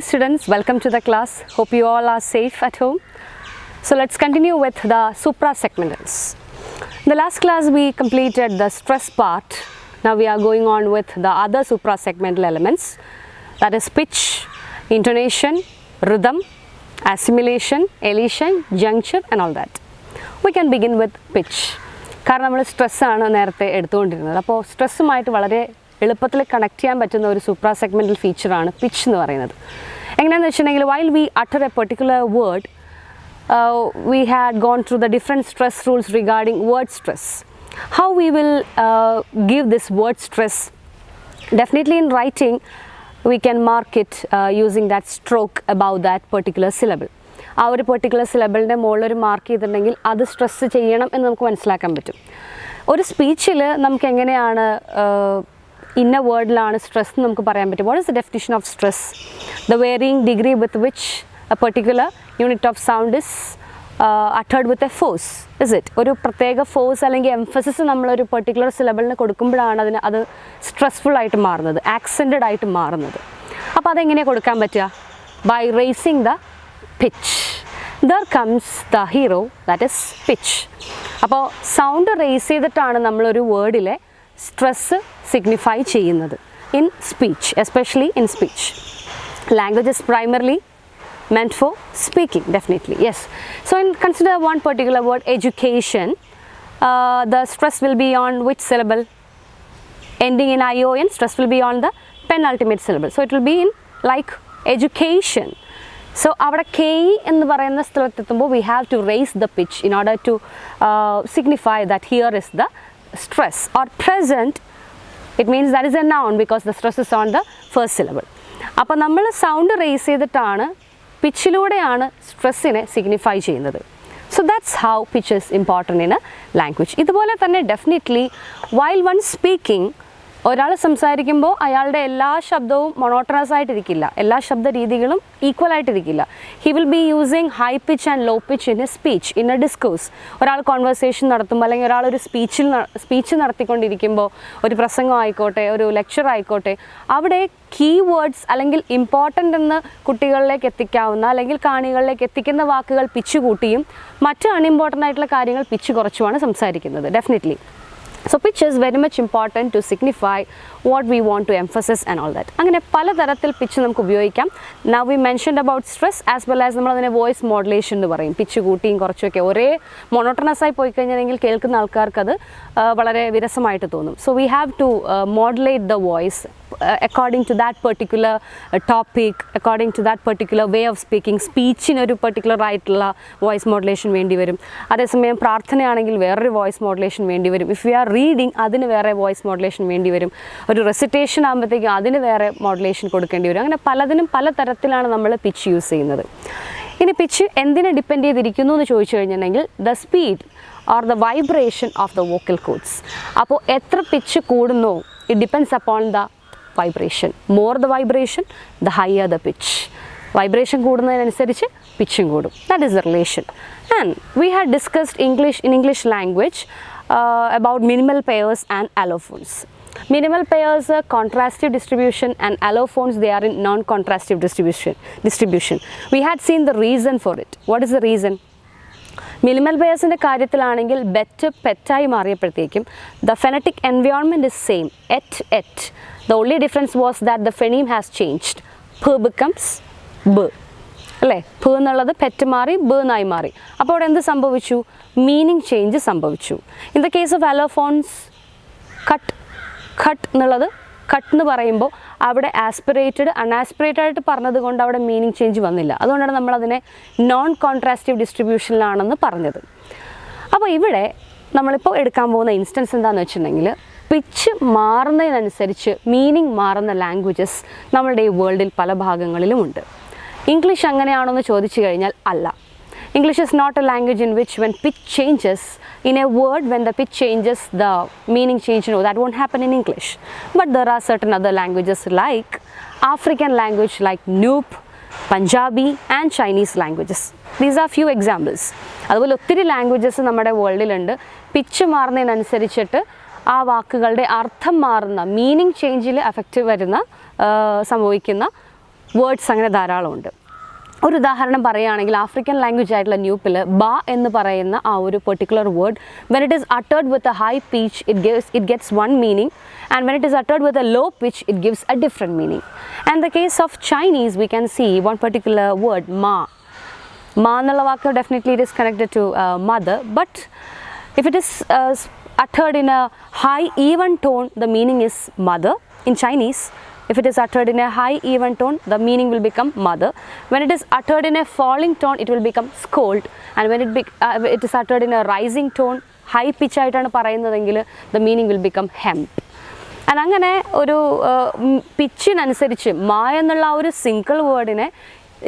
morning students, welcome to the class. Hope you all are safe at home. So let's continue with the suprasegmentals. In the last class we completed the stress part. Now we are going on with the other suprasegmental elements, that is pitch, intonation, rhythm, assimilation, elision, juncture and all that. We can begin with pitch. കാരണം നമ്മൾ സ്ട്രെസ്സാണ് നേരത്തെ എടുത്തുകൊണ്ടിരുന്നത്. അപ്പോൾ സ്ട്രെസ്സുമായിട്ട് വളരെ എളുപ്പത്തിൽ connect ചെയ്യാൻ പറ്റുന്ന ഒരു supra segmental ഫീച്ചറാണ് pitch എന്ന് പറയുന്നത്. എങ്ങനെയാണെന്ന് വെച്ചിട്ടുണ്ടെങ്കിൽ while we utter A particular word we had gone through the different stress rules regarding word stress. How we will give this word stress? Definitely in writing we can mark it using that stroke above that particular syllable. ആ ഒരു particular സിലബിളിൻ്റെ മുകളിലൊരു mark ചെയ്തിട്ടുണ്ടെങ്കിൽ അത് stress ചെയ്യണം എന്ന് നമുക്ക് മനസ്സിലാക്കാൻ പറ്റും. ഒരു സ്പീച്ചിൽ നമുക്ക് എങ്ങനെയാണ് ഇന്ന വേർഡിലാണ് സ്ട്രെസ് എന്ന് നമുക്ക് പറയാൻ പറ്റും. What is the definition of stress? The varying degree with which A particular unit of sound is അട്ടേർഡ് with A force. Is it? ഒരു പ്രത്യേക ഫോഴ്സ് അല്ലെങ്കിൽ എംഫസിസ് നമ്മളൊരു പെർട്ടിക്കുലർ സിലബിളിന് കൊടുക്കുമ്പോഴാണ് അത് സ്ട്രെസ്ഫുൾ ആയിട്ട് മാറുന്നത്, ആക്സെൻറ്റഡ് ആയിട്ട് മാറുന്നത്. അപ്പോൾ അതെങ്ങനെയാണ് കൊടുക്കാൻ പറ്റുക? By raising the pitch. There comes the hero, that is pitch. അപ്പോൾ സൗണ്ട് റേസ് ചെയ്തിട്ടാണ് നമ്മളൊരു വേർഡിലെ സ്ട്രെസ് സിഗ്നിഫൈ ചെയ്യുന്നത് in speech, especially in speech. Language is primarily meant for speaking, definitely, yes. So in consider one particular word, education. The stress will be on which syllable? Ending in ion, stress will be on the penultimate syllable. So it will be in like education. So our K എന്ന് പറയുന്ന സ്ഥലത്തെത്തുമ്പോൾ we have to raise the pitch in order to signify that here is the stress. Or present, it means that is a noun because the stress is on the first syllable. അപ്പോൾ നമ്മൾ sound raise ചെയ്തിട്ടാണ് പിച്ചിലൂടെയാണ് സ്ട്രെസ്സിനെ signify ചെയ്യുന്നത്. So that's how pitch is important in a language. ഇതുപോലെ തന്നെ definitely while one speaking, ഒരാൾ സംസാരിക്കുമ്പോൾ അയാളുടെ എല്ലാ ശബ്ദവും മൊണോട്ടണസ് ആയിട്ടിരിക്കില്ല, എല്ലാ ശബ്ദ രീതികളും ഈക്വൽ ആയിട്ടിരിക്കില്ല. He will be using high pitch and low pitch in a speech, in a discourse. ഒരാൾ കോൺവെർസേഷൻ നടത്തുമ്പോൾ അല്ലെങ്കിൽ ഒരാളൊരു സ്പീച്ച് നടത്തിക്കൊണ്ടിരിക്കുമ്പോൾ, ഒരു പ്രസംഗം ആയിക്കോട്ടെ, ഒരു ലെക്ചർ ആയിക്കോട്ടെ, അവിടെ കീ വേർഡ്സ് അല്ലെങ്കിൽ ഇമ്പോർട്ടൻ്റ് എന്ന് കുട്ടികളിലേക്ക് എത്തിക്കാവുന്ന അല്ലെങ്കിൽ കാണികളിലേക്ക് എത്തിക്കുന്ന വാക്കുകൾ പിച്ച് കൂട്ടിയും മറ്റ് അൺഇമ്പോർട്ടൻ്റ് ആയിട്ടുള്ള കാര്യങ്ങൾ പിച്ച് കുറച്ചുമാണ് സംസാരിക്കുന്നത്. Definitely. So pitch is very much important to signify what we want to emphasize and all that. അങ്ങനെ പലതരത്തിൽ പിച്ച് നമുക്ക് ഉപയോഗിക്കാം. Now we mentioned about stress as well as നമ്മൾ അതിനെ വോയിസ് മോഡുലേഷൻ എന്ന് പറയും. പിച്ച് കൂട്ടിയും കുറച്ചൊക്കെ ഒരേ മോണോട്ടണസ് ആയി പോയി കഴിഞ്ഞാൽ കേൾക്കുന്ന ആൾക്കാർക്ക് അത് വളരെ വിരസമായിട്ട് തോന്നും. So we have to modulate the voice according to that particular topic, according to that particular way of speaking. സ്പീച്ചിനൊരു പെർട്ടിക്കുലർ ആയിട്ടുള്ള വോയിസ് മോഡുലേഷൻ വേണ്ടി വരും. അതേസമയം പ്രാർത്ഥനയാണെങ്കിൽ വേറൊരു വോയിസ് മോഡുലേഷൻ വേണ്ടി വരും. ഇഫ് യു ആർ റീഡിങ് അതിന് വേറെ വോയിസ് മോഡുലേഷൻ വേണ്ടി വരും. ഒരു റെസിറ്റേഷൻ ആകുമ്പോഴത്തേക്കും അതിന് വേറെ മോഡുലേഷൻ കൊടുക്കേണ്ടി വരും. അങ്ങനെ പലതിനും പല തരത്തിലാണ് നമ്മൾ പിച്ച് യൂസ് ചെയ്യുന്നത്. ഇനി പിച്ച് എന്തിനെ ഡിപ്പെൻഡ് ചെയ്തിരിക്കുന്നു എന്ന് ചോദിച്ചു കഴിഞ്ഞിട്ടുണ്ടെങ്കിൽ the speed or the vibration of the vocal cords. അപ്പോൾ എത്ര പിച്ച് കൂടുന്നോ it depends upon the vibration. More the vibration, the higher the pitch. Vibration കൂടുന്നതിനനുസരിച്ച് പിച്ചും കൂടും. That is the relation. And we had discussed in English language about minimal pairs and allophones. Minimal pairs are contrastive distribution and allophones they are in non-contrastive distribution. We had seen the reason for it. What is the reason? Minimal പെയർസിൻ്റെ കാര്യത്തിലാണെങ്കിൽ bet പെറ്റായി മാറിയപ്പോഴത്തേക്കും the phonetic environment is same, എറ്റ്. The only difference was that the phoneme has changed. ഭ becomes ബ്, അല്ലേ? ഭ എന്നുള്ളത് പെറ്റ് മാറി ബ് എന്നായി മാറി. അപ്പോൾ അവിടെ എന്ത് സംഭവിച്ചു? മീനിങ് ചേഞ്ച് സംഭവിച്ചു. In the case of allophones, ഖട്ട് എന്നുള്ളത് കട്ട് എന്ന് പറയുമ്പോൾ അവിടെ ആസ്പിറേറ്റഡ് അൺആസ്പിറേറ്റഡ് ആയിട്ട് പറഞ്ഞത് കൊണ്ട് അവിടെ മീനിങ് ചേഞ്ച് വന്നില്ല. അതുകൊണ്ടാണ് നമ്മളതിനെ നോൺ കോൺട്രാസ്റ്റീവ് ഡിസ്ട്രിബ്യൂഷനിലാണെന്ന് പറഞ്ഞത്. അപ്പോൾ ഇവിടെ നമ്മളിപ്പോൾ എടുക്കാൻ പോകുന്ന ഇൻസ്റ്റൻസ് എന്താണെന്ന് വെച്ചിട്ടുണ്ടെങ്കിൽ പിച്ച് മാറുന്നതിനനുസരിച്ച് മീനിങ് മാറുന്ന ലാംഗ്വേജസ് നമ്മളുടെ ഈ വേൾഡിൽ പല ഭാഗങ്ങളിലുമുണ്ട്. ഇംഗ്ലീഷ് അങ്ങനെയാണോ എന്ന് ചോദിച്ചു കഴിഞ്ഞാൽ അല്ല. English is not a language in which when pitch changes in a word, when the pitch changes, the meaning changes. No, that won't happen in English. But there are certain other languages like African language like Nupe, Punjabi and Chinese languages. These are few examples. അതുപോലെ ഒത്തിരി languages നമ്മുടെ വേൾഡിലുണ്ട്. Pitch മാറുന്നതിനനുസരിച്ചിട്ട് ആ വാക്കുകളുടെ അർത്ഥം മാറുന്ന, meaning ചേഞ്ചിൽ effect വരുന്ന സംഭവിക്കുന്ന words അങ്ങനെ ധാരാളമുണ്ട്. ഒരു ഉദാഹരണം പറയുകയാണെങ്കിൽ ആഫ്രിക്കൻ ലാംഗ്വേജ് ആയിട്ടുള്ള ന്യൂപ്പിൽ ബ എന്ന് പറയുന്ന ആ ഒരു particular word when it is uttered with a high pitch it gets one meaning and when it is uttered with a low pitch it gives a different meaning. And the case of Chinese we can see one particular word മാ. മാ എന്നുള്ള വാക്ക് definitely it is connected to mother, but if it is uttered in a high even tone, the meaning is mother. In Chinese, if it is uttered in a high even tone, the meaning will become mother. When it is uttered in a falling tone, it will become scold. And when it is uttered in a rising tone, high pitch ആയിട്ടാണ് പറയുന്നതെങ്കിൽ the meaning will become hemp. And അങ്ങനെ ഒരു പിച്ചിനനുസരിച്ച് മാ എന്നുള്ള ആ ഒരു single വേർഡിനെ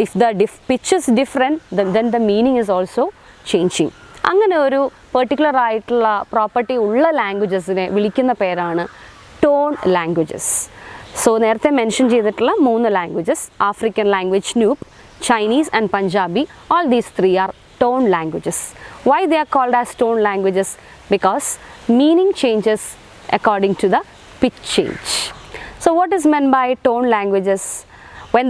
if the pitch is different, then the meaning is also changing. അങ്ങനെ ഒരു പെർട്ടിക്കുലർ ആയിട്ടുള്ള പ്രോപ്പർട്ടി ഉള്ള ലാംഗ്വേജസിനെ വിളിക്കുന്ന പേരാണ് ടോൺ ലാംഗ്വേജസ്. സോ നേരത്തെ മെൻഷൻ ചെയ്തിട്ടുള്ള 3 languages, African language Nupe, Chinese and Punjabi, all these 3 are tone languages. Why they are called as tone languages? Because meaning changes according to the pitch change. So what is meant by tone languages? When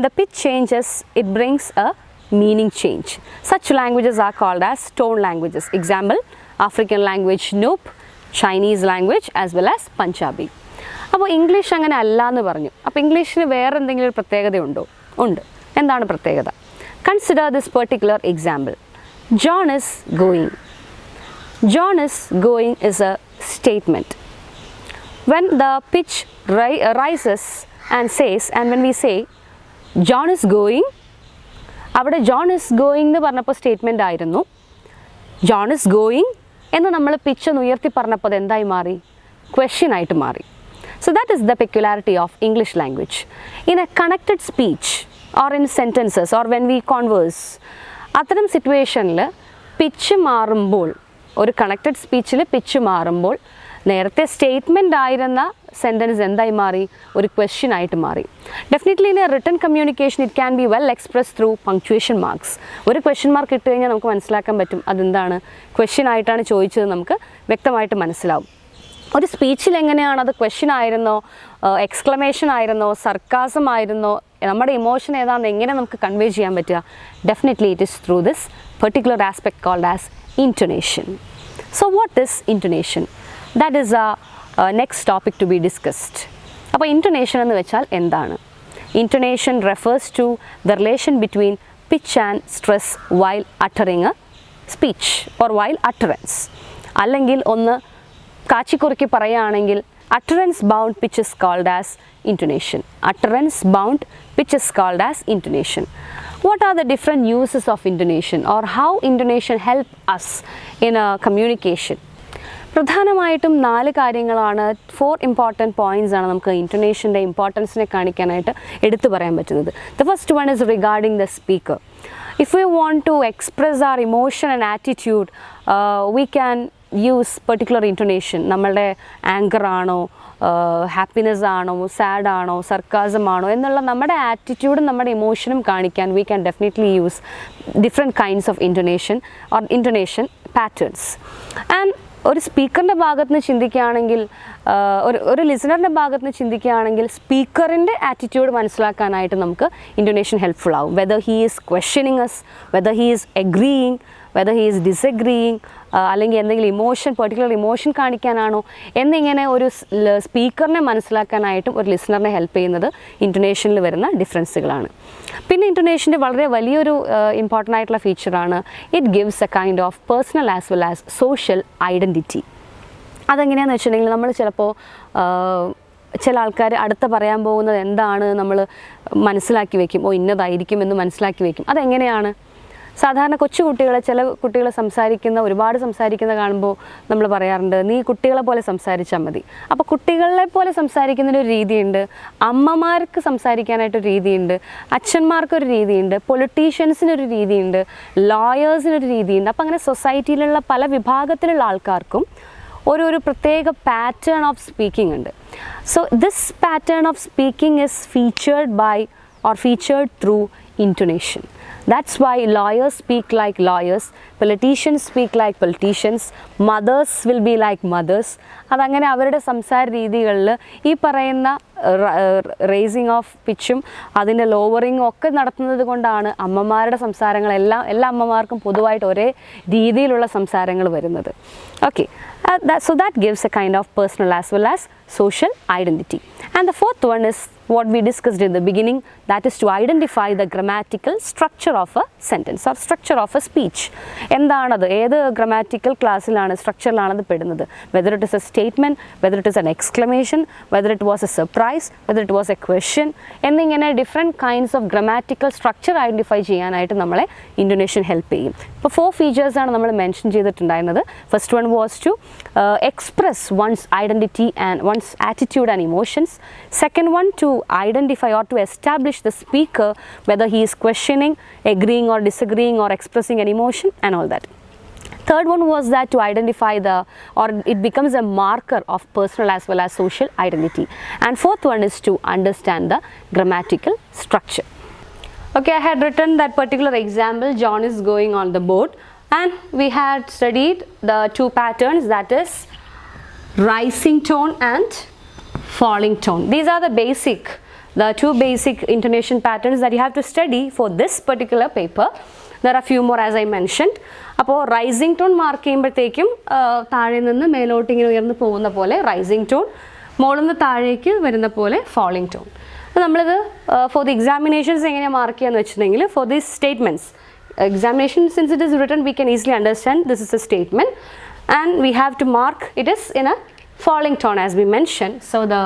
the pitch changes, it brings a meaning change. Such languages are called as tone languages. Example, African language Noop, Chinese language as well as Punjabi. അപ്പോൾ English അങ്ങനെ അല്ല എന്ന് പറഞ്ഞു. അപ്പോൾ ഇംഗ്ലീഷിന് വേറെ എന്തെങ്കിലും പ്രത്യേകതയുണ്ടോ? ഉണ്ട്. എന്താണ് പ്രത്യേകത? Consider this particular example. John is going. John is going is a statement. When the pitch rises and says, and when we say John is going, അവിടെ ജോൺ ഇസ് ഗോയിങ് എന്ന് പറഞ്ഞപ്പോൾ സ്റ്റേറ്റ്മെൻ്റ് ആയിരുന്നു. ജോൺ ഇസ് ഗോയിങ് എന്ന് നമ്മൾ pitch ഒന്ന് ഉയർത്തി പറഞ്ഞപ്പോൾ അത് എന്തായി മാറി? ക്വസ്റ്റ്യൻ ആയിട്ട് മാറി. So that is the peculiarity of English language. In A connected speech or in sentences or when we converse, അത്തരം സിറ്റുവേഷനിൽ പിച്ച് മാറുമ്പോൾ, ഒരു കണക്റ്റഡ് സ്പീച്ചിൽ പിച്ച് മാറുമ്പോൾ നേരത്തെ സ്റ്റേറ്റ്മെൻ്റ് ആയിരുന്ന സെൻറ്റൻസ് എന്തായി മാറി? ഒരു ക്വസ്റ്റ്യൻ ആയിട്ട് മാറി. Definitely in A written communication it can be well express through punctuation marks. ഒരു ക്വസ്റ്റ്യൻ മാർക്ക് ഇട്ട് കഴിഞ്ഞാൽ നമുക്ക് മനസ്സിലാക്കാൻ പറ്റും അതെന്താണ് ക്വസ്റ്റ്യൻ ആയിട്ടാണ് ചോദിച്ചത്, നമുക്ക് വ്യക്തമായിട്ട് മനസ്സിലാവും. ഒരു സ്പീച്ചിൽ എങ്ങനെയാണ് അത് ക്വസ്റ്റ്യൻ ആയിരുന്നോ, എക്സ്ക്ലമേഷൻ ആയിരുന്നോ, സർക്കാസം ആയിരുന്നോ, നമ്മുടെ ഇമോഷൻ ഏതാണെന്ന് എങ്ങനെ നമുക്ക് കൺവേ ചെയ്യാൻ പറ്റുക? Definitely it is through this particular aspect called as intonation. So what is intonation? That is a next topic to be discussed. അപ്പോൾ ഇൻറ്റൊനേഷൻ എന്ന് വെച്ചാൽ എന്താണ്? ഇൻറ്റൊനേഷൻ refers to the relation between pitch and stress while uttering a speech or while utterance. അല്ലെങ്കിൽ ഒന്ന് കാച്ചിക്കുറുക്കി പറയുകയാണെങ്കിൽ utterance bound pitch is called as intonation. Utterance bound pitch is called as intonation. What are the different uses of intonation or how intonation help us in a communication? പ്രധാനമായിട്ടും 4 കാര്യങ്ങളാണ്, 4 important points ആണ് നമുക്ക് ഇൻറ്റൊനേഷൻ്റെ ഇമ്പോർട്ടൻസിനെ കാണിക്കാനായിട്ട് എടുത്തു പറയാൻ പറ്റുന്നത്. The first one is regarding the speaker. If we want to express our emotion and attitude we can use particular intonation. നമ്മളുടെ anchor ആണോ, ഹാപ്പിനെസ് ആണോ, സാഡ് ആണോ, സർക്കാസം ആണോ എന്നുള്ള നമ്മുടെ ആറ്റിറ്റ്യൂഡും നമ്മുടെ ഇമോഷനും കാണിക്കാൻ we can definitely use different kinds of intonation or intonation patterns. And ഒരു സ്പീക്കറിൻ്റെ ഭാഗത്ത് നിന്ന് ചിന്തിക്കുകയാണെങ്കിൽ, ഒരു ലിസണറിൻ്റെ ഭാഗത്ത് നിന്ന് ചിന്തിക്കുകയാണെങ്കിൽ സ്പീക്കറിൻ്റെ ആറ്റിറ്റ്യൂഡ് മനസ്സിലാക്കാനായിട്ട് നമുക്ക് ഇൻറ്റൊനേഷൻ ഹെൽപ്ഫുൾ ആവും. Whether he is questioning us, whether he is agreeing, whether he is disagreeing, അല്ലെങ്കിൽ എന്തെങ്കിലും ഇമോഷൻ, പെർട്ടിക്കുലർ ഇമോഷൻ കാണിക്കാനാണോ എന്നിങ്ങനെ ഒരു സ്പീക്കറിനെ മനസ്സിലാക്കാനായിട്ടും ഒരു ലിസണറിനെ ഹെൽപ്പ് ചെയ്യുന്നത് ഇൻറ്റൊനേഷനിൽ വരുന്ന ഡിഫറൻസുകളാണ്. പിന്നെ ഇൻറ്റൊനേഷൻ്റെ വളരെ വലിയൊരു ഇമ്പോർട്ടൻ്റ് ആയിട്ടുള്ള ഫീച്ചറാണ് it gives a kind of personal as well as social identity. അതെങ്ങനെയാണെന്ന് വെച്ചിട്ടുണ്ടെങ്കിൽ നമ്മൾ ചിലപ്പോൾ ചില ആൾക്കാർ അടുത്ത പറയാൻ പോകുന്നത് എന്താണ് നമ്മൾ മനസ്സിലാക്കി വയ്ക്കും, ഇന്നതായിരിക്കും എന്ന് മനസ്സിലാക്കി വയ്ക്കും. അതെങ്ങനെയാണ്? സാധാരണ കൊച്ചു കുട്ടികളെ, ചില കുട്ടികൾ ഒരുപാട് സംസാരിക്കുന്ന കാണുമ്പോൾ നമ്മൾ പറയാറുണ്ട്, നീ കുട്ടികളെ പോലെ സംസാരിച്ചാൽ മതി. അപ്പോൾ കുട്ടികളെ പോലെ സംസാരിക്കുന്നതിനൊരു രീതിയുണ്ട്, അമ്മമാർക്ക് സംസാരിക്കാനായിട്ടൊരു രീതിയുണ്ട്, അച്ഛന്മാർക്കൊരു രീതിയുണ്ട്, പൊളിറ്റീഷ്യൻസിനൊരു രീതിയുണ്ട്, ലോയേഴ്സിനൊരു രീതിയുണ്ട്. അപ്പോൾ അങ്ങനെ സൊസൈറ്റിയിലുള്ള പല വിഭാഗത്തിലുള്ള ആൾക്കാർക്കും ഒരു പ്രത്യേക പാറ്റേൺ ഓഫ് സ്പീക്കിംഗ് ഉണ്ട്. So this pattern of speaking is featured through intonation. That's why lawyers speak like lawyers, politicians speak like politicians, mothers will be like mothers. അതങ്ങനെ അവരുടെ സംസാര രീതികളിൽ ഈ പറയുന്ന റേസിങ് ഓഫ് പിച്ചും അതിൻ്റെ ലോവറിങ്ങും ഒക്കെ നടത്തുന്നത് കൊണ്ടാണ് അമ്മമാരുടെ സംസാരങ്ങളെല്ലാം എല്ലാ അമ്മമാർക്കും പൊതുവായിട്ട് ഒരേ രീതിയിലുള്ള സംസാരങ്ങൾ വരുന്നത്. Okay, so that gives a kind of personal as well as social identity. And the fourth one is what we discussed in the beginning, that is to identify the grammatical structure of a sentence or structure of a speech. എന്താണത്, ഏത് grammatical ക്ലാസ്സിലാണ്, സ്ട്രക്ചറിലാണത് പെടുന്നത്, whether it is a statement, whether it is an exclamation, whether it was a surprise, whether it was a question, എന്നിങ്ങനെ different kinds of grammatical structure identify ചെയ്യാനായിട്ട് നമ്മളെ ഇൻറ്റോനേഷൻ help ചെയ്യും. ഇപ്പോൾ 4 ഫീച്ചേഴ്സാണ് നമ്മൾ മെൻഷൻ ചെയ്തിട്ടുണ്ടായിരുന്നത്. First one was to express one's identity and one's attitude and emotions. Second one, to identify or to establish the speaker whether he is questioning, agreeing or disagreeing or expressing an emotion and all that. Third one was that to identify or it becomes a marker of personal as well as social identity. And fourth one is to understand the grammatical structure. Okay, I had written that particular example. John is going on the boat. And we had studied the 2 patterns, that is rising tone and falling tone. These are the 2 basic intonation patterns that you have to study for this particular paper. There are few more as I mentioned. അപ്പോൾ rising tone mark ചെയ്യുമ്പോഴത്തേക്കും താഴെ നിന്ന് മേലോട്ട് ഇങ്ങനെ ഉയർന്നു പോകുന്ന പോലെ rising tone, മുകളിൽ നിന്ന് താഴേക്ക് വരുന്ന പോലെ ഫാളിംഗ് ടോൺ. നമ്മളിത് ഫോർ ദി എക്സാമിനേഷൻസ് എങ്ങനെയാണ് മാർക്ക് ചെയ്യാന്ന് വെച്ചിട്ടുണ്ടെങ്കിൽ, for these statements examination, since it is written, we can easily understand this is a statement and we have to mark it is in a falling tone as we mentioned. So the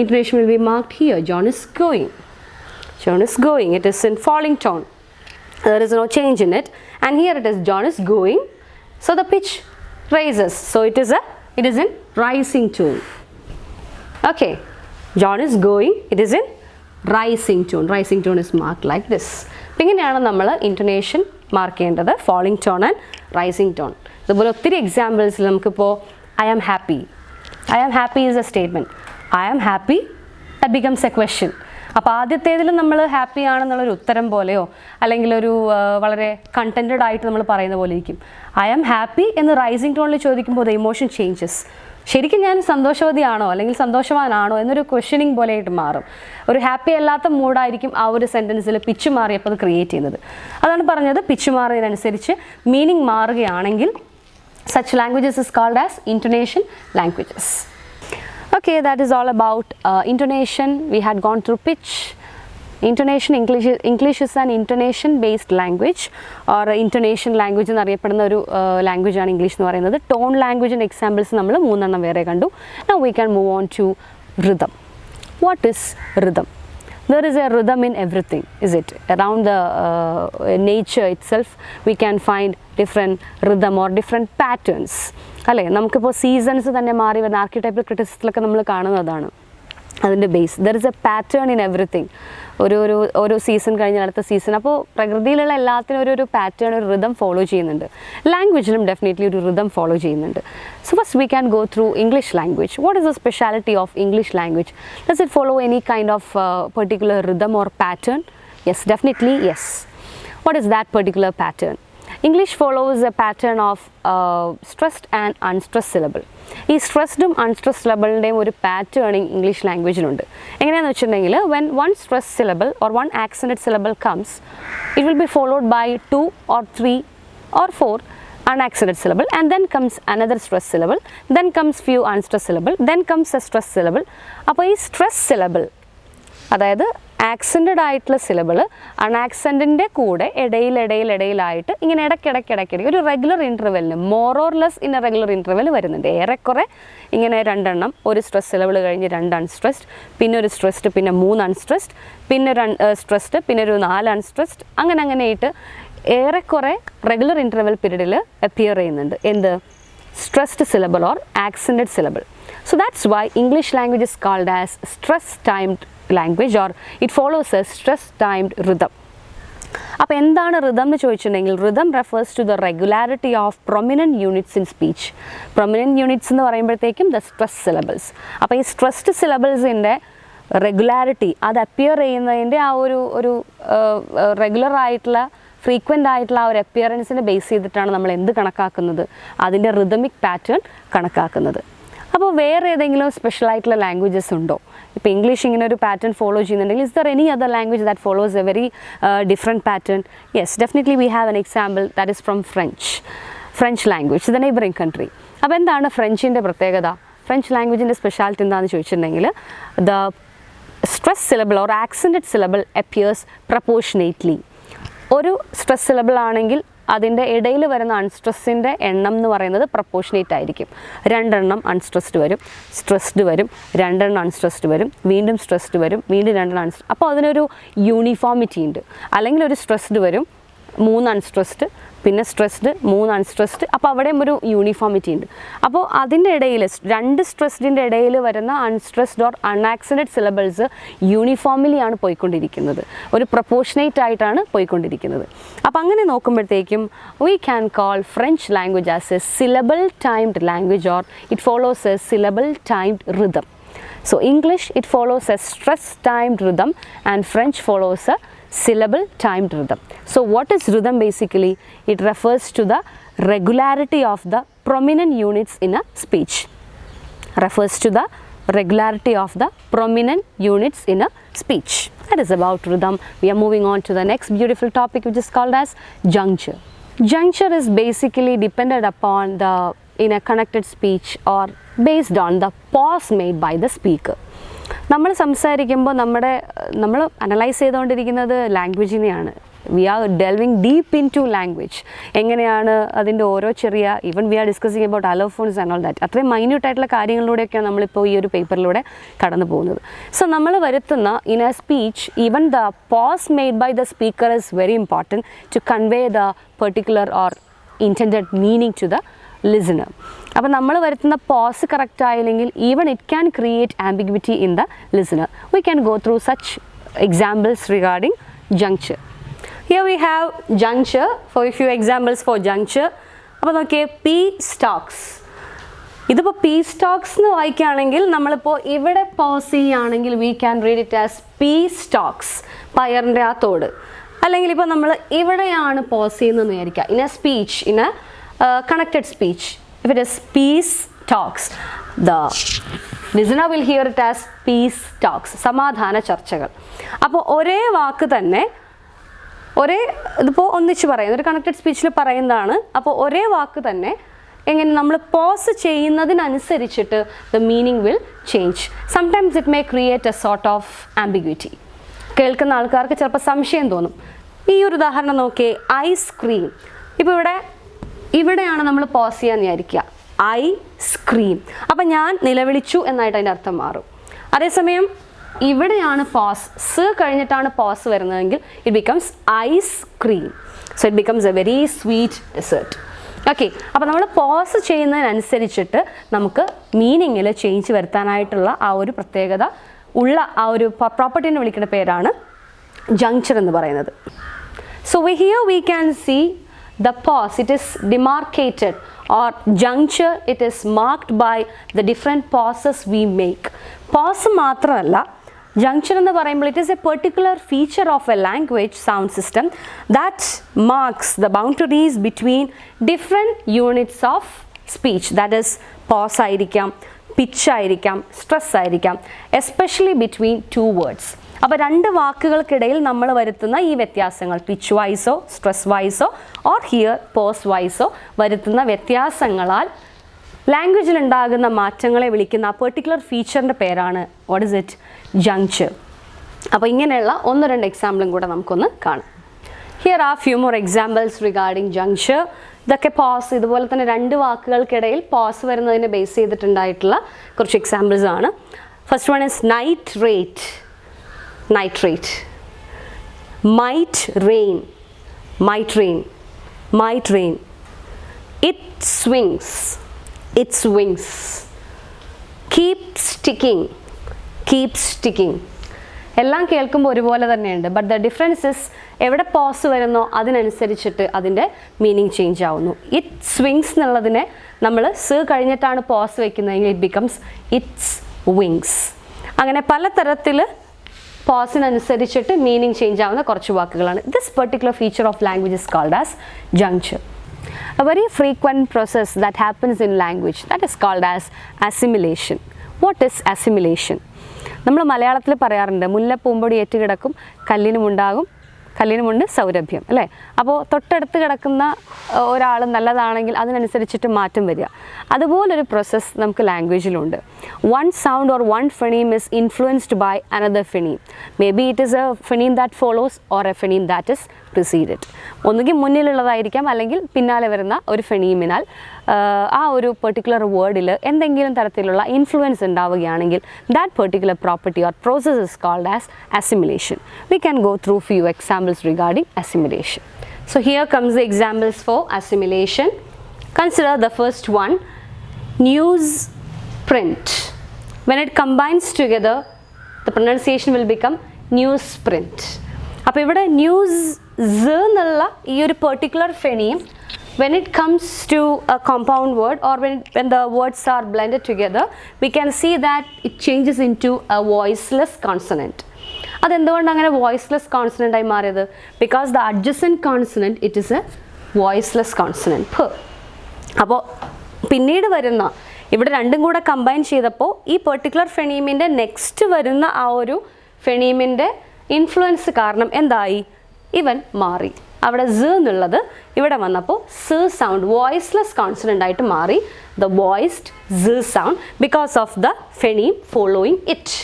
intonation will be marked here. John is going. John is going. It is in falling tone. There is no change in it. And here it is John is going. So the pitch raises. So it is in rising tone. Okay. John is going. It is in rising tone. Rising tone is marked like this. ഇങ്ങനെയാണ് നമ്മൾ intonation mark ചെയ്യേണ്ടത്, falling tone and rising tone. ഇതുപോലെ ഒത്തിരി എക്സാമ്പിൾസിൽ നമുക്കിപ്പോൾ I am happy is a statement, I am happy that becomes a question. അപ്പോൾ ആദ്യത്തേതിൽ നമ്മൾ ഹാപ്പി ആണെന്നുള്ളൊരു ഉത്തരം പോലെയോ അല്ലെങ്കിൽ ഒരു വളരെ കണ്ടൻറ്റഡ് ആയിട്ട് നമ്മൾ പറയുന്ന പോലെ ഇരിക്കും. ഐ ആം ഹാപ്പി എന്ന് റൈസിംഗ് ടോണിൽ ചോദിക്കുമ്പോൾ ദ ഇമോഷൻ ചേഞ്ചസ്. ശരിക്കും ഞാൻ സന്തോഷവതിയാണോ അല്ലെങ്കിൽ സന്തോഷവാനാണോ എന്നൊരു ക്വസ്റ്റ്യനിങ് പോലെയായിട്ട് മാറും. ഒരു ഹാപ്പി അല്ലാത്ത മൂഡായിരിക്കും ആ ഒരു സെൻറ്റൻസിൽ പിച്ച് മാറിയപ്പോൾ അത് ക്രിയേറ്റ് ചെയ്യുന്നത്. അതാണ് പറഞ്ഞത്, പിച്ച് മാറിയതിനനുസരിച്ച് മീനിങ് മാറുകയാണെങ്കിൽ such languages is called as intonation languages. Okay, that is all about intonation. We had gone through pitch. Intonation, English is an intonation based language or intonation language എന്നറിയപ്പെടുന്ന ഒരു language ആണ് English എന്ന് പറയുന്നത്. Tone ലാംഗ്വേജിൻ്റെ examples നമ്മൾ 3 വേറെ കണ്ടു. Now we can move on to rhythm. What is rhythm? There is a rhythm in everything, is it? Around the nature itself we can find different rhythm or different patterns. അല്ലേ, നമുക്കിപ്പോൾ seasons തന്നെ മാറി വരുന്ന ആർക്കിടൈപ്പൽ ക്രിറ്റിസിസത്തിലൊക്കെ നമ്മൾ കാണുന്നതാണ് അതിൻ്റെ base. There is A pattern in everything. ഒരു season കഴിഞ്ഞാൽ അടുത്ത സീസൺ. അപ്പോൾ പ്രകൃതിയിലുള്ള എല്ലാത്തിനും ഒരു പാറ്റേൺ, ഒരു റിതം ഫോളോ ചെയ്യുന്നുണ്ട്. ലാംഗ്വേജിലും ഡെഫിനറ്റ്ലി ഒരു റിതം ഫോളോ ചെയ്യുന്നുണ്ട്. So first we can go through English language. What is the speciality of English language? Does it follow any kind of particular rhythm or pattern? Yes, definitely yes. What is that particular pattern? English follows a pattern of stressed and unstressed syllable. ഈ സ്ട്രെസ്ഡും അൺസ്ട്രെസ് സിലബിളിൻ്റെയും ഒരു patterning English ലാംഗ്വേജിലുണ്ട്. എങ്ങനെയാണെന്ന് വെച്ചിട്ടുണ്ടെങ്കിൽ when one stressed syllable or one accented syllable comes, it will be followed by 2 or 3 or 4 unaccented syllable, and then comes another stressed syllable, then comes few unstressed syllable, then comes a stressed syllable. അപ്പോൾ ഈ stress syllable, അതായത് ആക്സെൻറ്റഡ് ആയിട്ടുള്ള syllable അൺആക്സെൻറ്റിൻ്റെ കൂടെ ഇടയിലായിട്ട് ഇങ്ങനെ ഇടയ്ക്കിടയ്ക്ക് ഒരു regular ഇൻ്റർവെല്ലിന് more or less in a regular interval വരുന്നുണ്ട്. ഏറെക്കുറെ ഇങ്ങനെ 2 എണ്ണം, ഒരു സ്ട്രെസ് സിലബിൾ കഴിഞ്ഞ് 2 അൺസ്ട്രെസ്ഡ്, പിന്നെ ഒരു സ്ട്രെസ്ഡ്, പിന്നെ 3 അൺസ്ട്രെസ്ഡ്, പിന്നെ സ്ട്രെസ്ഡ്, പിന്നെ ഒരു 4 അൺസ്ട്രെസ്ഡ്, അങ്ങനെയായിട്ട് ഏറെക്കുറെ റെഗുലർ ഇൻ്റർവെൽ പീരീഡിൽ അപ്പിയർ ചെയ്യുന്നുണ്ട്. എന്ത്? Stressed syllable or accented syllable. So that's why English language is called as stress-timed language, or it follows a stress-timed rhythm. അപ്പോൾ എന്താണ് rhythm എന്ന് ചോദിച്ചിട്ടുണ്ടെങ്കിൽ, rhythm refers to the regularity of prominent units in speech. Prominent units എന്ന് പറയുമ്പോഴത്തേക്കും the stress syllables. അപ്പോൾ ഈ stressed syllablesൻ്റെ regularity, അത് appear ചെയ്യുന്നതിൻ്റെ ആ ഒരു റെഗുലർ ആയിട്ടുള്ള ഫ്രീക്വൻ്റ് ആയിട്ടുള്ള ആ ഒരു അപ്പിയറൻസിനെ ബേസ് ചെയ്തിട്ടാണ് നമ്മൾ എന്ത് കണക്കാക്കുന്നത്? അതിൻ്റെ റിതമിക് പാറ്റേൺ കണക്കാക്കുന്നത്. അപ്പോൾ വേറെ ഏതെങ്കിലും സ്പെഷ്യൽ ആയിട്ടുള്ള ലാംഗ്വേജസ് ഉണ്ടോ? ഇപ്പോൾ ഇംഗ്ലീഷ് ഇങ്ങനെ ഒരു പാറ്റേൺ ഫോളോ ചെയ്യുന്നുണ്ടെങ്കിൽ is there any other language that follows a very different pattern? Yes, definitely we have an example that is from French language, the neighbouring country. അപ്പോൾ എന്താണ് ഫ്രഞ്ചിൻ്റെ പ്രത്യേകത? ഫ്രഞ്ച് ലാംഗ്വേജിൻ്റെ സ്പെഷ്യാലിറ്റി എന്താണെന്ന് ചോദിച്ചിട്ടുണ്ടെങ്കിൽ the stress syllable or accented syllable appears proportionately. ഒരു stress syllable ആണെങ്കിൽ അതിൻ്റെ ഇടയിൽ വരുന്ന അൺസ്ട്രെസ്സിൻ്റെ എണ്ണം എന്ന് പറയുന്നത് പ്രപ്പോർഷനേറ്റ് ആയിരിക്കും. 2 എണ്ണം അൺസ്ട്രെസ്ഡ് വരും, സ്ട്രെസ്ഡ് വരും, 2 എണ്ണം അൺസ്ട്രെസ്ഡ് വരും, വീണ്ടും സ്ട്രെസ്ഡ് വരും, വീണ്ടും 2 എണ്ണം അൺസ്ട്രെസ്ഡ്. അപ്പോൾ അതിനൊരു യൂണിഫോമിറ്റി ഉണ്ട്. അല്ലെങ്കിൽ ഒരു സ്ട്രെസ്ഡ് വരും, 3 അൺസ്ട്രെസ്ഡ്, പിന്നെ സ്ട്രെസ്ഡ്, 3 അൺസ്ട്രെസ്ഡ്. അപ്പോൾ അവിടെയും ഒരു യൂണിഫോമിറ്റി ഉണ്ട്. അപ്പോൾ അതിൻ്റെ ഇടയിൽ 2 സ്ട്രെസ്ഡിൻ്റെ ഇടയിൽ വരുന്ന അൺസ്ട്രെസ്ഡ് ഓർ അൺആക്സെൻറ്റഡ് സിലബിൾസ് യൂണിഫോമിലിയാണ് പോയിക്കൊണ്ടിരിക്കുന്നത്, ഒരു പ്രപ്പോർഷനേറ്റ് ആയിട്ടാണ് പോയിക്കൊണ്ടിരിക്കുന്നത്. അപ്പോൾ അങ്ങനെ നോക്കുമ്പോഴത്തേക്കും V can call French language as A syllable timed language or it follows A syllable timed rhythm. So English, it follows a stress timed rhythm and French follows a syllable timed rhythm. So what is rhythm basically? It refers to the regularity of the prominent units in a speech. Refers to the regularity of the prominent units in a speech. That is about rhythm. We are moving on to the next beautiful topic which is called as juncture. Juncture is basically dependent upon the in a connected speech or based on the pause made by the speaker. നമ്മൾ സംസാരിക്കുമ്പോൾ നമ്മൾ analyse ചെയ്തുകൊണ്ടിരിക്കുന്നത് ലാംഗ്വേജിനെയാണ്. We are delving deep into language. എങ്ങനെയാണ് അതിൻ്റെ ഓരോ ചെറിയ even we are discussing about allophones and all that, അത്രയും മൈന്യൂട്ടായിട്ടുള്ള കാര്യങ്ങളിലൂടെയൊക്കെയാണ് നമ്മളിപ്പോൾ ഈ ഒരു പേപ്പറിലൂടെ കടന്നു പോകുന്നത്. സോ നമ്മൾ വരുത്തുന്ന in a speech even the pause made by the speaker is very important to convey the particular or intended meaning to the listener. അപ്പോൾ നമ്മൾ വരുത്തുന്ന പോസ് കറക്റ്റ് ആയില്ലെങ്കിൽ even it can create ambiguity in the listener. We can go through such examples regarding juncture. Here we have juncture. For a few examples for juncture. അപ്പോൾ നോക്കിയേ, pea stalks. ഇതിപ്പോൾ pea stalks എന്ന് വായിക്കുകയാണെങ്കിൽ നമ്മളിപ്പോൾ ഇവിടെ pause ചെയ്യുകയാണെങ്കിൽ we can read it as pea stalks, പയറിൻ്റെ ആ തോട്. അല്ലെങ്കിൽ ഇപ്പോൾ നമ്മൾ ഇവിടെയാണ് പോസ് ചെയ്യുന്നതെന്ന് വിചാരിക്കുക in a speech, in a connected speech. If it is peace talks, the listener will hear it as peace talks, സമാധാന ചർച്ചകൾ. അപ്പോൾ ഒരേ വാക്ക് തന്നെ ഇതിപ്പോൾ ഒന്നിച്ച് പറയുന്നത് ഒരു കണക്റ്റഡ് സ്പീച്ചിൽ പറയുന്നതാണ്. അപ്പോൾ ഒരേ വാക്ക് തന്നെ എങ്ങനെ നമ്മൾ പോസ് ചെയ്യുന്നതിനനുസരിച്ചിട്ട് the meaning will change. Sometimes it may create a sort of ambiguity. കേൾക്കുന്ന ആൾക്കാർക്ക് ചിലപ്പോൾ സംശയം തോന്നും. ഈ ഒരു ഉദാഹരണം നോക്കിയേ, ഐസ്ക്രീം. ഇപ്പോൾ ഇവിടെയാണ് നമ്മൾ പോസ് ചെയ്യാൻ വിചാരിക്കുക, ഐ സ്ക്രീം. അപ്പം ഞാൻ നിലവിളിച്ചു എന്നായിട്ട് അതിൻ്റെ അർത്ഥം മാറും. അതേസമയം ഇവിടെയാണ് പോസ്, സ് കഴിഞ്ഞിട്ടാണ് പോസ് വരുന്നതെങ്കിൽ it becomes ice cream. So it becomes a very sweet dessert. Okay, അപ്പോൾ നമ്മൾ പോസ് ചെയ്യുന്നതിനനുസരിച്ചിട്ട് നമുക്ക് മീനിങ്ങിൽ ചേഞ്ച് വരുത്താനായിട്ടുള്ള ആ ഒരു പ്രത്യേകത ഉള്ള ആ ഒരു പ്രോപ്പർട്ടീനെ വിളിക്കുന്ന പേരാണ് ജങ്ചർ എന്ന് പറയുന്നത്. So here we can see the pause, it is demarcated, or juncture, it is marked by the different pauses we make. Pause മാത്രമല്ല, juncture എന്ന് പറയുമ്പോൾ it is a particular feature of a language sound system that marks the boundaries between different units of speech. That is, pause ആയിരിക്കാം, pitch ആയിരിക്കാം, stress ആയിരിക്കാം, especially between 2 words. അപ്പോൾ 2 വാക്കുകൾക്കിടയിൽ നമ്മൾ വരുത്തുന്ന ഈ വ്യത്യാസങ്ങൾ, പിച്ച് വൈസോ സ്ട്രെസ് വൈസോ ഓർ ഹിയർ പോസ് വൈസോ വരുത്തുന്ന വ്യത്യാസങ്ങളാൽ ലാംഗ്വേജിൽ ഉണ്ടാകുന്ന മാറ്റങ്ങളെ വിളിക്കുന്ന ആ പെർട്ടിക്കുലർ ഫീച്ചറിൻ്റെ പേരാണ് വാട്ട് ഇസ് ഇറ്റ്, ജങ്ചർ. അപ്പോൾ ഇങ്ങനെയുള്ള 1-2 എക്സാമ്പിളും കൂടെ നമുക്കൊന്ന് കാണാം. Here are few more examples regarding juncture. ഇതൊക്കെ പോസ്, ഇതുപോലെ തന്നെ 2 വാക്കുകൾക്കിടയിൽ പോസ് വരുന്നതിനെ ബേസ് ചെയ്തിട്ടുണ്ടായിട്ടുള്ള കുറച്ച് എക്സാമ്പിൾസ് ആണ്. First one is nitrate. Nitrate. Might rain. Might rain. Might rain. It swings. It swings. Keep sticking. Keep sticking. എല്ലാം കേൾക്കുമ്പോൾ ഒരുപോലെ തന്നെയുണ്ട്. ബട്ട് ദ ഡിഫറൻസ് ഇസ് എവിടെ പോസ് വരുന്നോ അതിനനുസരിച്ചിട്ട് അതിൻ്റെ മീനിങ് ചേഞ്ച് ആവുന്നു. ഇറ്റ് സ്വിങ്സ് എന്നുള്ളതിനെ നമ്മൾ സ് കഴിഞ്ഞിട്ടാണ് പോസ് വയ്ക്കുന്നതെങ്കിൽ ഇറ്റ് ബിക്കംസ് ഇറ്റ്സ് വിങ്സ്. അങ്ങനെ പലതരത്തിൽ പോസിനനുസരിച്ചിട്ട് മീനിങ് ചേഞ്ച് ആവുന്ന കുറച്ച് വാക്കുകളാണ്. This particular feature of language is called as juncture. a very frequent process that happens in language, that is called as assimilation. What is assimilation? നമ്മൾ മലയാളത്തിൽ പറയാറുണ്ട്, മുല്ലപ്പൂമ്പൊടി ഏറ്റ് കിടക്കും കല്ലിനുമുണ്ട് സൗരഭ്യം, അല്ലേ? അപ്പോൾ തൊട്ടടുത്ത് കിടക്കുന്ന ഒരാൾ നല്ലതാണെങ്കിൽ അതിനനുസരിച്ചിട്ട് മാറ്റം വരിക. അതുപോലൊരു പ്രോസസ്സ് നമുക്ക് ലാംഗ്വേജിലുണ്ട്. One sound or one phoneme is influenced by another phoneme. May be it is a phoneme that follows or a phoneme that is preceded. ഒന്നുകിൽ മുന്നിലുള്ളതായിരിക്കാം, അല്ലെങ്കിൽ പിന്നാലെ വരുന്ന ഒരു ഫെണീമിനാൽ ആ ഒരു പെർട്ടിക്കുലർ വേർഡിൽ എന്തെങ്കിലും തരത്തിലുള്ള ഇൻഫ്ലുവൻസ് ഉണ്ടാവുകയാണെങ്കിൽ that particular property or process is called as assimilation. We can go through few examples regarding assimilation. So here comes the examples for assimilation. Consider the first one, newsprint. When it combines together, the pronunciation will become newsprint. അപ്പോൾ ഇവിടെ news എന്നുള്ള ഈ ഒരു particular ഫെണീം, when it comes to a compound word or when the words are blended together, we can see that it changes into a voiceless consonant. അതെന്തുകൊണ്ട് അങ്ങനെ voiceless consonant ആയി മാറിയത്? Because the adjacent consonant, it is a voiceless consonant, p. അപ്പോൾ പിന്നീട് വരുന്ന ഇവിടെ രണ്ടും കൂടെ കമ്പൈൻ ചെയ്തപ്പോൾ ഈ പെർട്ടിക്കുലർ ഫെണീമിൻ്റെ നെക്സ്റ്റ് വരുന്ന ആ ഒരു ഫെണീമിൻ്റെ ഇൻഫ്ലുവൻസ് കാരണം എന്തായി? ഇവൻ മാറി. അവിടെ z എന്നുള്ളത് ഇവിടെ വന്നപ്പോൾ s സൗണ്ട് വോയിസ്ലെസ് കോൺസണൻ്റ് ആയിട്ട് മാറി. The voiced z sound because of the phoneme following it.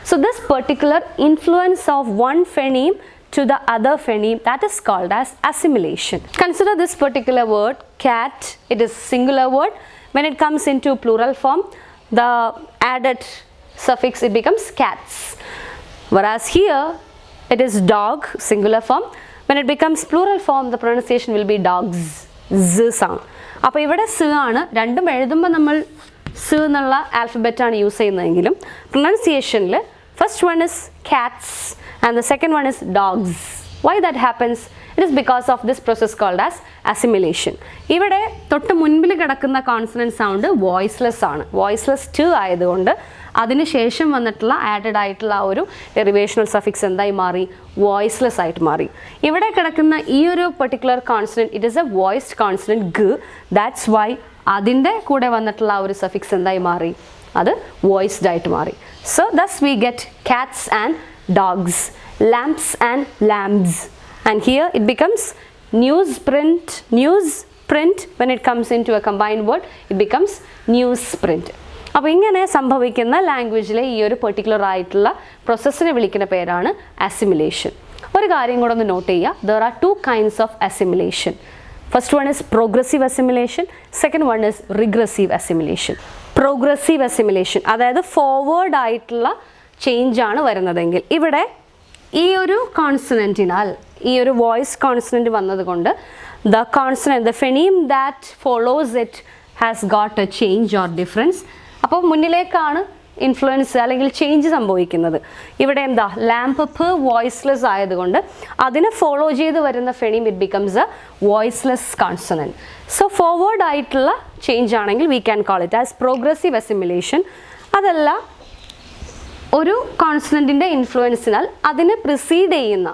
So this particular influence of one phoneme to the other phoneme, that is called as assimilation. Consider this particular word cat. It is singular word. When it comes into plural form, the added suffix, it becomes cats. Whereas here it is dog, singular form. When it becomes plural form, the pronunciation will be dogs, z sound. അപ്പോൾ ഇവിടെ s ആണ്. രണ്ടും എഴുതുമ്പോൾ നമ്മൾ s എന്നുള്ള ആൽഫബറ്റാണ് use ചെയ്യുന്നതെങ്കിലും പ്രൊനൗൺസിയേഷനിൽ first one is cats and the second one is dogs. Why that happens? It is because of this process called as assimilation. ഇവിടെ തൊട്ട് മുൻപിൽ കിടക്കുന്ന കോൺസണന്റ് സൗണ്ട് വോയിസ്ലെസ് ആണ്. വോയിസ്ലെസ് t ആയതുകൊണ്ട് അതിനുശേഷം വന്നിട്ടുള്ള ആഡഡ് ആയിട്ടുള്ള ആ ഒരു ഡെറിവേഷണൽ സഫിക്സ് എന്തായി മാറി? വോയിസ്ലെസ് ആയിട്ട് മാറി. ഇവിടെ കിടക്കുന്ന ഈ ഒരു particular consonant, it is A voiced consonant g. That's why അതിൻ്റെ കൂടെ വന്നിട്ടുള്ള ആ ഒരു സഫിക്സ് എന്തായി മാറി? അത് വോയിസ്ഡ് ആയിട്ട് മാറി. So thus we get cats and dogs, lamps and lambs, and here it becomes newsprint. When it comes into a combined word, it becomes newsprint. അപ്പോൾ ഇങ്ങനെ സംഭവിക്കുന്ന ലാംഗ്വേജിലെ ഈ ഒരു പെർട്ടിക്കുലർ ആയിട്ടുള്ള പ്രോസസ്സിനെ വിളിക്കുന്ന പേരാണ് അസിമിലേഷൻ. ഒരു കാര്യം കൂടെ ഒന്ന് നോട്ട് ചെയ്യുക. There are two kinds of assimilation. First one is progressive assimilation, second one is regressive assimilation. Progressive assimilation അതായത് ഫോർവേഡ് ആയിട്ടുള്ള ചേഞ്ച് ആണ് വരുന്നതെങ്കിൽ, ഇവിടെ ഈ ഒരു കോൺസണൻറ്റിനാൽ ഈ ഒരു വോയിസ് കോൺസണൻറ്റ് വന്നതുകൊണ്ട് the consonant, the phoneme that follows it has got a change or difference. അപ്പോൾ മുന്നിലേക്കാണ് ഇൻഫ്ലുവൻസ് അല്ലെങ്കിൽ ചേഞ്ച് സംഭവിക്കുന്നത്. ഇവിടെ എന്താ, ലാമ്പ് p വോയിസ്ലെസ് ആയതുകൊണ്ട് അതിനെ ഫോളോ ചെയ്ത് വരുന്ന phoneme it becomes a voiceless consonant. So forward ആയിട്ടുള്ള ചേഞ്ച് ആണെങ്കിൽ we can call it as progressive assimilation. അതല്ല, ഒരു കോൺസണൻറ്റിൻ്റെ ഇൻഫ്ലുവൻസിനാൽ അതിനെ പ്രിസീഡ് ചെയ്യുന്ന,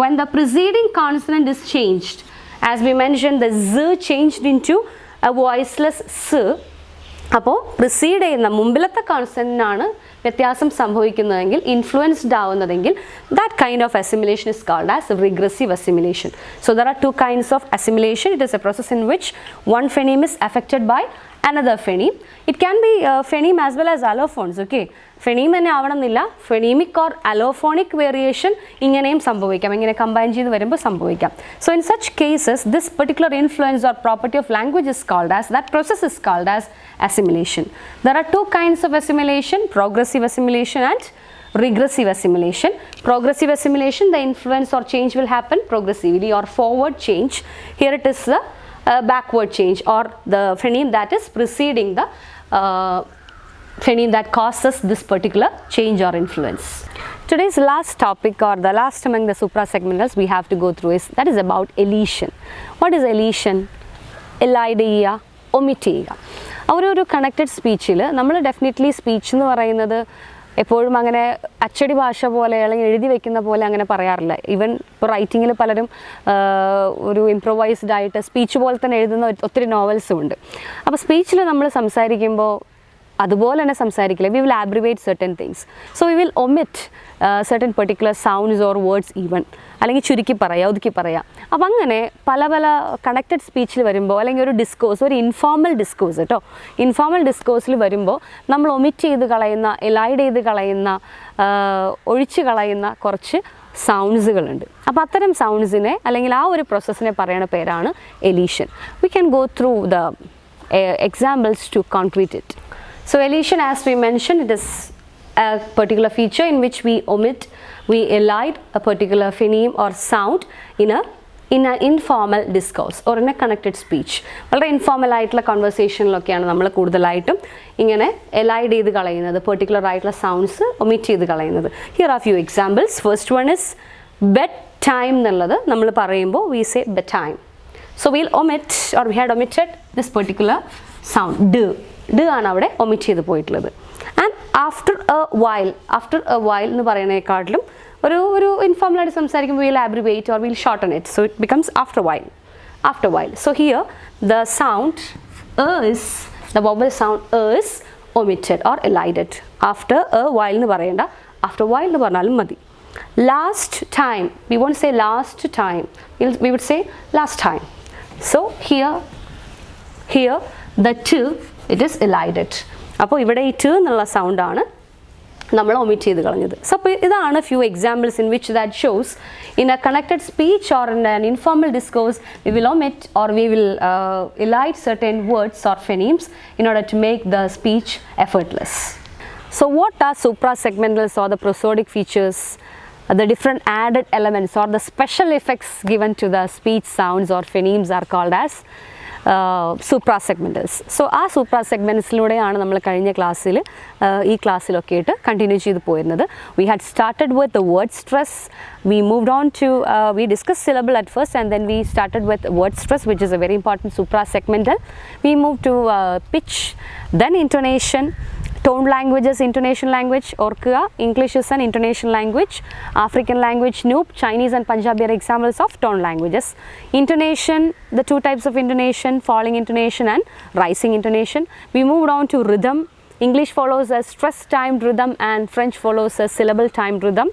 when the preceding consonant is changed, as we mentioned, the z changed into a voiceless s. അപ്പോൾ precede ചെയ്യുന്ന മുമ്പിലത്തെ കോൺസണൻറ്റിനാണ് വ്യത്യാസം സംഭവിക്കുന്നതെങ്കിൽ, ഇൻഫ്ലുവൻസ്ഡ് ആവുന്നതെങ്കിൽ, that kind of assimilation is called as regressive assimilation. So there are two kinds of assimilation. It is a process in which one phoneme is affected by another phoneme. It can be phoneme as well as allophones. Okay, phoneme തന്നെ ആവണമെന്നില്ല, phonemic or allophonic variation ഇങ്ങനെയും സംഭവിക്കാം, ഇങ്ങനെ combine ചെയ്ത് വരുമ്പോൾ സംഭവിക്കാം. So in such cases, this particular influence or property of language is called as, that process is called as assimilation. There are two kinds of assimilation, progressive assimilation and regressive assimilation. Progressive assimilation, the influence or change will happen progressively or forward change. Here it is the backward change or the phoneme that is preceding the phoneme that causes this particular change or influence. Today's last topic or the last among the suprasegmentals we have to go through is, that is about elision. What is elision? elide ചെയ്യുക, omit ചെയ്യുക. ഒരു connected സ്പീച്ചിൽ നമ്മൾ definitely speech എന്ന് പറയുന്നത് എപ്പോഴും അങ്ങനെ അച്ചടി ഭാഷ പോലെ അല്ലെങ്കിൽ എഴുതി വെക്കുന്ന പോലെ അങ്ങനെ പറയാറില്ല. ഈവൻ ഇപ്പോൾ റൈറ്റിങ്ങിൽ പലരും ഒരു ഇംപ്രൊവൈസ്ഡ് ആയിട്ട് സ്പീച്ച് പോലെ തന്നെ എഴുതുന്ന ഒത്തിരി നോവൽസും ഉണ്ട്. അപ്പോൾ സ്പീച്ചിൽ നമ്മൾ സംസാരിക്കുമ്പോൾ അതുപോലെ തന്നെ സംസാരിക്കില്ല. We will abbreviate certain things. So we will omit certain particular sounds or words even, അല്ലെങ്കിൽ ചുരുക്കി പറയാം, ഒതുക്കി പറയാം. അപ്പം അങ്ങനെ പല പല കണക്റ്റഡ് സ്പീച്ചിൽ വരുമ്പോൾ, അല്ലെങ്കിൽ ഒരു ഡിസ്കോഴ്സ്, ഒരു ഇൻഫോർമൽ ഡിസ്കോഴ്സ് കേട്ടോ, ഇൻഫോർമൽ ഡിസ്കോഴ്സിൽ വരുമ്പോൾ നമ്മൾ ഒമിറ്റ് ചെയ്ത് കളയുന്ന, എലൈഡ് ചെയ്ത് കളയുന്ന, ഒഴിച്ച് കളയുന്ന കുറച്ച് സൗണ്ട്സുകളുണ്ട്. അപ്പോൾ അത്തരം സൗണ്ട്സിനെ അല്ലെങ്കിൽ ആ ഒരു പ്രോസസ്സിനെ പറയുന്ന പേരാണ് elision. We can go through the examples to concrete it. So elision, as we mentioned, it is a particular feature in which we omit, we elide a particular phoneme or sound in an informal discourse or in a connected speech. വളരെ informal ആയിട്ടുള്ള കോൺവെർസേഷനിലൊക്കെയാണ് നമ്മൾ കൂടുതലായിട്ടും ഇങ്ങനെ allied ചെയ്ത് കളയുന്നത്, particular ആയിട്ടുള്ള sounds omit ചെയ്ത് കളയുന്നത്. Here are few examples. First one is bed time എന്നുള്ളത് നമ്മൾ പറയുമ്പോൾ we say bed time. So we'll omit, or we had omitted this particular sound, d ആണ് അവിടെ ഒമിറ്റ് ചെയ്ത് പോയിട്ടുള്ളത്. ആൻഡ് ആഫ്റ്റർ എ വൈൽ എന്ന് പറയുന്നതിനെക്കാട്ടിലും ഒരു ഇൻഫോർമൽ ആയിട്ട് സംസാരിക്കുമ്പോൾ we'll abbreviate or we'll shorten it, so it becomes after a while. So here the sound is, the vowel sound is omitted or elided. After a while എന്ന് പറയണ്ട, after a while എന്ന് പറഞ്ഞാലും മതി. Last time, we won't say last time, we would say last time. So here the t, it is elided. അപ്പോൾ ഇവിടെ ഈ t എന്നുള്ള സൗണ്ടാണ് നമ്മൾ ഒമിറ്റ് ചെയ്ത് കളഞ്ഞത്. സോ അപ്പോൾ ഇതാണ് few examples in which that shows in A connected speech or in an informal discourse V will omit or we will elide certain words or phonemes in order to make the speech effortless. So what are suprasegmentals or the prosodic features? The different added elements or the special effects given to the speech sounds or phonemes are called as suprasegmentals. So ആ suprasegmentsലൂടെയാണ് നമ്മൾ കഴിഞ്ഞ ക്ലാസ്സിൽ ഈ ക്ലാസ്സിലൊക്കെ ആയിട്ട് continue ചെയ്ത് പോയിരുന്നത്. We had started with the word stress. We moved on to, we discussed syllable at first, and then we started with word stress, which is a very important suprasegmental. We moved to pitch, then intonation, tone languages, intonation language, ഓർക്കുക, English is an intonation language. African language, Noop, Chinese and Punjabi are examples of tone languages. Intonation, the two types of intonation, falling intonation and rising intonation. We moved on to rhythm. English follows a stress timed rhythm and French follows a syllable timed rhythm.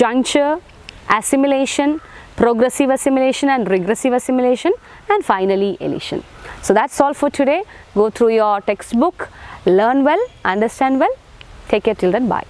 Juncture, assimilation, progressive assimilation and regressive assimilation, and finally elision. So that's all for today. Go through your textbook, learn well, understand well. Take care till then. Bye.